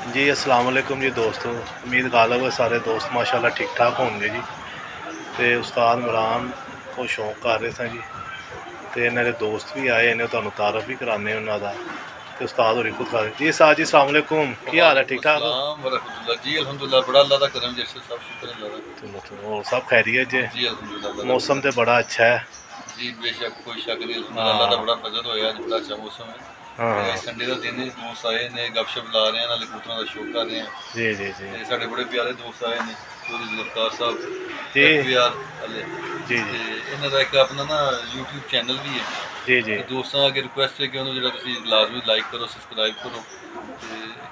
जी अस्सलाम वालेकुम जी दोस्तों, उम्मीद गालब है सारे दोस्त माशाल्लाह ठीक ठाक होंगे जी। तो उस्ताद इमरान को शौक कर रहे थे जी, तो इन्हों के दोस्त भी आए ने, तुहानू तारफ भी कराने उन्होंने। तो उस्ताद होरी खुद कर जी। साद जी अस्सलाम वालेकुम, की हाल है? ठीक ठाक जी अल्हम्दुलिल्लाह, बड़ा अल्लाह दा करम जैसे सब शुक्र है अल्लाह दा। तो सब खैरियत जी? जी अल्हम्दुलिल्लाह, मौसम तो बड़ा अच्छा है जी बेशक कोई शक नहीं, अल्हम्दुलिल्लाह अल्लाह दा बड़ा फजल होया, अज बड़ा अच्छा मौसम है। हाँ संडे का दिन है, दोस्त आए ने, गपशप ला रहे हैं, नाले कबूतरों का शौक कर रहे हैं। जी जी जी साढ़े बड़े प्यारे दोस्त आए ने, चौधरी जुल्फकार साहब जी FBR वाले, जी ते इन्हां दा एक अपना ना YouTube चैनल भी है। जी जी दोस्तों अगे रिक्वेस्ट है कि उन्होंने जो लाजमी लाइक करो, सब्सक्राइब करो।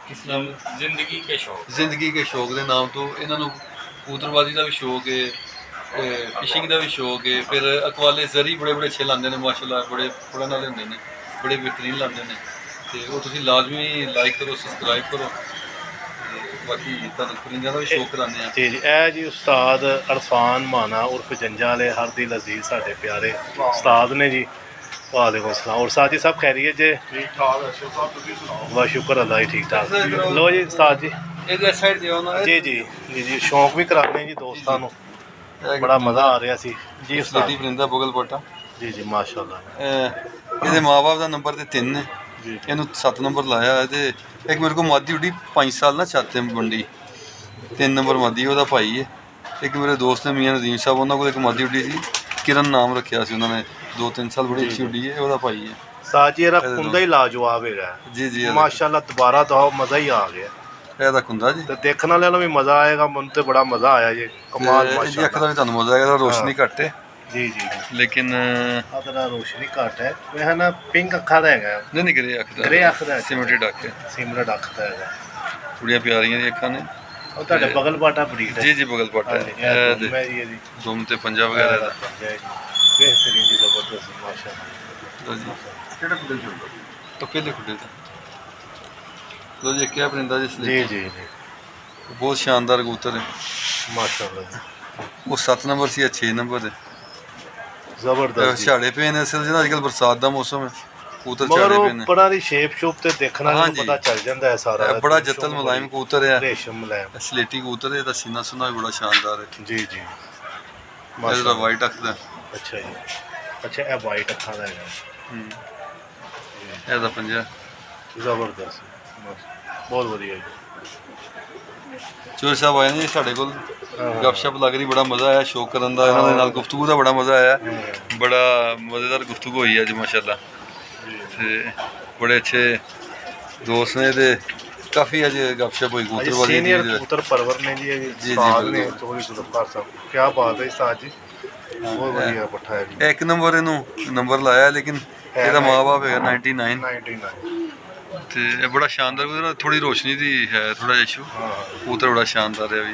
किस नाम? जिंदगी के शौक। जिंदगी के शौक के नाम तो इन्हों कबूतरबाजी का भी शौक है, फिशिंग का भी शौक है, फिर अकवाले जरी बड़े बड़े अच्छे लाते हैं माशाल्लाह, बड़े फड़न वाले होंगे ने, बड़े बेहतरीन लाते हैं। तो वो तुम लाजमी लाइक करो, सब्सक्राइब करो। बाकी तुम परिंदे का भी शौक कराने हैं जी जी। ए जी उस्ताद अरफान माना उर्फ जंजा वाले हर दिल अजीज साढ़े प्यारे उस्ताद ने जी। वालेकुम सलाम। और साथ जी सब खैरियत जी? ठीक ठाक है, बस शुक्र अल्लाह जी, ठीक ठाक। लो जी उस्ताद जी। जी जी जी जी, शौक भी कराने जी दोस्तों को, बड़ा मज़ा आ रहा सी जी उस्ताद। परिंदा बुगल पट्टा जी जी माशाल्लाह। ये माँ बाप का नंबर तो 3 है, जी इन 7 नंबर लाया है। तो एक मेरे को मादी उड़ी 5 साल ना छत बंडी, 3 नंबर मादी वह भाई है। एक मेरे दोस्त ने मियाँ नदीम साहब, उन्होंने को एक मादी उड़ी सी, किरण नाम रखा से उन्होंने, 2-3 साल बड़ी अच्छी उड़ी है, वह भाई है। साथ जी ਇਹਦਾ ਕੁੰਦਾ ਹੀ ਲਾਜਵਾਬ ਹੈਗਾ जी जी ਮਾਸ਼ਾਅੱਲਾ। ਦੁਬਾਰਾ तो मज़ा ही आ गया, ਇਹਦਾ ਖੁੰਦਾ ਜੀ, ਤੇ ਦੇਖਣ ਵਾਲਿਆਂ ਨੂੰ ਵੀ ਮਜ਼ਾ ਆਏਗਾ। ਮੈਨੂੰ ਤੇ ਬੜਾ ਮਜ਼ਾ ਆਇਆ ਜੀ, ਕਮਾਲ ਇਹਦੀ ਅੱਖ ਮਾਸ਼ਾਅੱਲਾ। ਦਾ ਵੀ ਤੁਹਾਨੂੰ ਮਜ਼ਾ ਆਏਗਾ, ਰੋਸ਼ਨੀ ਘੱਟ ਹੈ ਜੀ ਜੀ ਜੀ। ਲੇਕਿਨ ਆਦਰਾ ਰੋਸ਼ਨੀ ਘੱਟ ਹੈ, ਵੈਸੇ ਨਾ ਪਿੰਕ ਅੱਖਾਂ ਦਾ ਹੈਗਾ, ਨਹੀਂ ਨਹੀਂ ਗਰੇ ਅੱਖ ਦਾ, ਗ੍ਰੇ ਅੱਖ ਦਾ ਸਿਮਟਡ ਅੱਖ ਹੈ, ਸਿਮਰਡ ਅੱਖ ਦਾ ਹੈਗਾ। ਥੋੜੀਆਂ ਪਿਆਰੀਆਂ ਦੀਆਂ ਅੱਖਾਂ ਨੇ। ਉਹ ਤੁਹਾਡੇ ਬਗਲ ਬਾਟਾ ਬਰੀਡ ਹੈ ਜੀ ਜੀ ਬਗਲ ਪਾਟਾ ਹਾਂਜੀ, ਹੈ, ਇਹ ਇਹ ਦੁਮ ਹੈ ਜੀ ਇਹਦੀ। ਦੁਮ ਤੇ ਪੰਜਾ ਵਗੈਰਾ ਦਾ। बेहतरीन जी, जबरदस्त माशाल्लाह। ਲਓ ਜੀ ਕਿਹੜਾ ਖੁੱਡੇ ਚੋਂ तो पहले खुडे था। लो जी क्या परिंदा जी, जी जी जी बहुत शानदार कबूतर है माशाल्लाह जी, वो 7 नंबर से 6 नंबर है। जबरदस्त। झाड़े पे ने असल जना, अजकल बरसात का मौसम है, कबूतर मगर झाड़े वो पे ने। पड़ा दी शेप शूप ते देखना हाँ नहीं जी। पता चल जाता है सारा। बड़ा जतल मुलायम कबूतर है, रेशम मुलायम। स्लेटी कबूतर है, सीना सुना भी बड़ा शानदार है। जी जी ਇਹਦਾ माशाल्लाह। वाइट अख ਦਾ, अच्छा जी, अच्छा ये वाइट अखा दा है, ਇਹਦਾ ਪੰਜਾ। जबरदस्त बहुत बढ़िया जी। ਚੋਰ ਸਾਹਿਬ ਆਏ ਨੇ ਸਾਡੇ ਕੋਲ, हाँ, ਗੱਪਸ਼ਪ ਲੱਗ ਰਹੀ, ਬੜਾ ਮਜ਼ਾ ਆਇਆ ਸ਼ੌਕ ਕਰਨ ਦਾ, ਇਹਨਾਂ ਦੇ ਨਾਲ ਗੁਫ਼ਤਗੂ ਦਾ ਬੜਾ ਮਜ਼ਾ ਆਇਆ, हाँ, ਬੜਾ ਮਜ਼ੇਦਾਰ ਗੁਫ਼ਤਗੂ ਹੋਈ ਅੱਜ ਮਾਸ਼ਾਅੱਲਾ। ਤੇ ਬੜੇ ਅੱਛੇ ਦੋਸਤ ਨੇ, ਤੇ ਕਾਫੀ ਅੱਜ ਗੱਪਸ਼ਪ ਹੋਈ ਕਬੂਤਰਬਾਜ਼ੀ ਦੀ। सीनियर कबूतर परवर ने जी, जी, उस्ताद ने बिल्कुल। चौधरी जुल्फकार साहब, क्या बात है उस्ताद जी, बहुत बढ़िया पट्ठा है जी। ਇੱਕ ਨੰਬਰ ਇਹਨੂੰ ਨੰਬਰ ਲਾਇਆ, ਲੇਕਿਨ ਇਹਦਾ ਮਾਂ ਬਾਪ ਹੈਗਾ 99। 99 ਤੇ ਇਹ ਬੜਾ ਸ਼ਾਨਦਾਰ ਕਬੂਤਰ, ਥੋੜੀ ਰੋਸ਼ਨੀ ਦੀ ਹੈ ਥੋੜਾ ਇਸ਼ੂ, हाँ ਕਬੂਤਰ ਬੜਾ ਸ਼ਾਨਦਾਰ ਹੈ ਵੀ।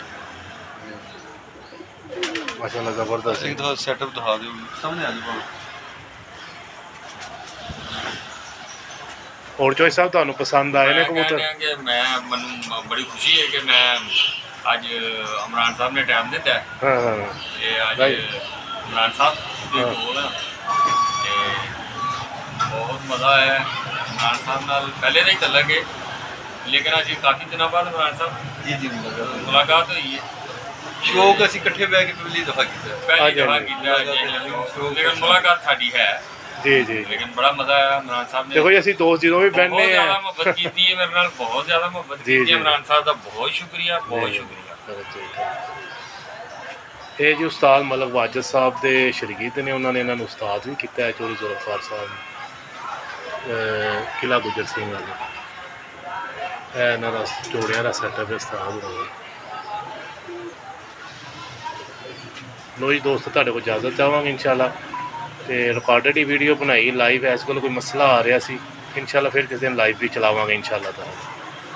माशाल्लाह जबरदस्त। ਇੱਕ ਤਾਂ ਸੈਟਅਪ ਦਿਖਾ ਦਿਓ ਸਾਹਮਣੇ ਆ ਜਾਓ। और चौधरी साहब ਤੁਹਾਨੂੰ पसंद आए ने कबूतर? कि मैं मनु बड़ी खुशी है कि मैं आज इमरान साहब ने टाइम दिता है, हाँ हाँ ये आज Right. इमरान साहब के कोल है, ते बहुत मज़ा आया इमरान साहब नाल, पहले तो ही तलक है, लेकिन अज काफ़ी दिनों बाद इमरान साहब ਜੀ ਜੀ मुलाकात हुई है, ਸ਼ੌਕ ਅਸੀਂ ਇਕੱਠੇ ਬਹਿ ਕੇ ਪਹਿਲੀ ਦਫਾ ਕੀਤਾ। पहली हाँ जी, दफा हाँ जी। की, लेकिन मुलाकात साड़ी है, जी जी। लेकिन बड़ा मज़ा आया। इमरान साहब ने देखो जी, ਅਸੀਂ ਦੋਸਤ ਜਦੋਂ ਵੀ बहुत ਬੈਠਨੇ ज़्यादा ਆ। मोहब्बत की है मेरे नाल, बहुत ज़्यादा मोहब्बत जी, की जी। इमरान साहब का बहुत शुक्रिया, बहुत शुक्रिया। ਇਹ ਜੀ ਉਸਤਾਦ ਮਲਕ ਵਾਜਦ ਸਾਹਿਬ ਦੇ ਸ਼ਰੀਕ ਨੇ, ਉਹਨਾਂ ਨੇ ਇਹਨਾਂ ਨੂੰ ਉਸਤਾਦ ਵੀ ਕੀਤਾ ਹੈ, ਚੌਧਰੀ ਜ਼ੁਲਫਕਾਰ ਸਾਹਿਬ ਕਿਲਾ ਗੁਜਰ ਸਿੰਘ ਵਾਲੇ। ਇਹ ਇਹਨਾਂ ਦਾ ਜੋੜਿਆਂ ਦਾ ਸੈਟਅਪ ਹੈ ਉਸਤਾਦ ਹੋਣਾ। ਲੋ ਜੀ ਦੋਸਤੋ, ਤੁਹਾਡੇ ਕੋਲ ਇਜਾਜ਼ਤ ਚਾਹਾਂਗੇ ਇਨਸ਼ਾਅੱਲਾ। ਤੇ ਰਿਕਾਰਡਡ ਹੀ ਵੀਡੀਓ ਬਣਾਈ ਲਾਈਵ, ਇਸ ਕੋਲ ਕੋਈ ਮਸਲਾ ਆ ਰਿਹਾ ਸੀ, ਇਨਸ਼ਾਅੱਲਾ ਫਿਰ ਕਿਸੇ ਦਿਨ ਲਾਈਵ ਵੀ ਚਲਾਵਾਂਗੇ ਇਨਸ਼ਾਅੱਲਾ ਤਾਲਾ।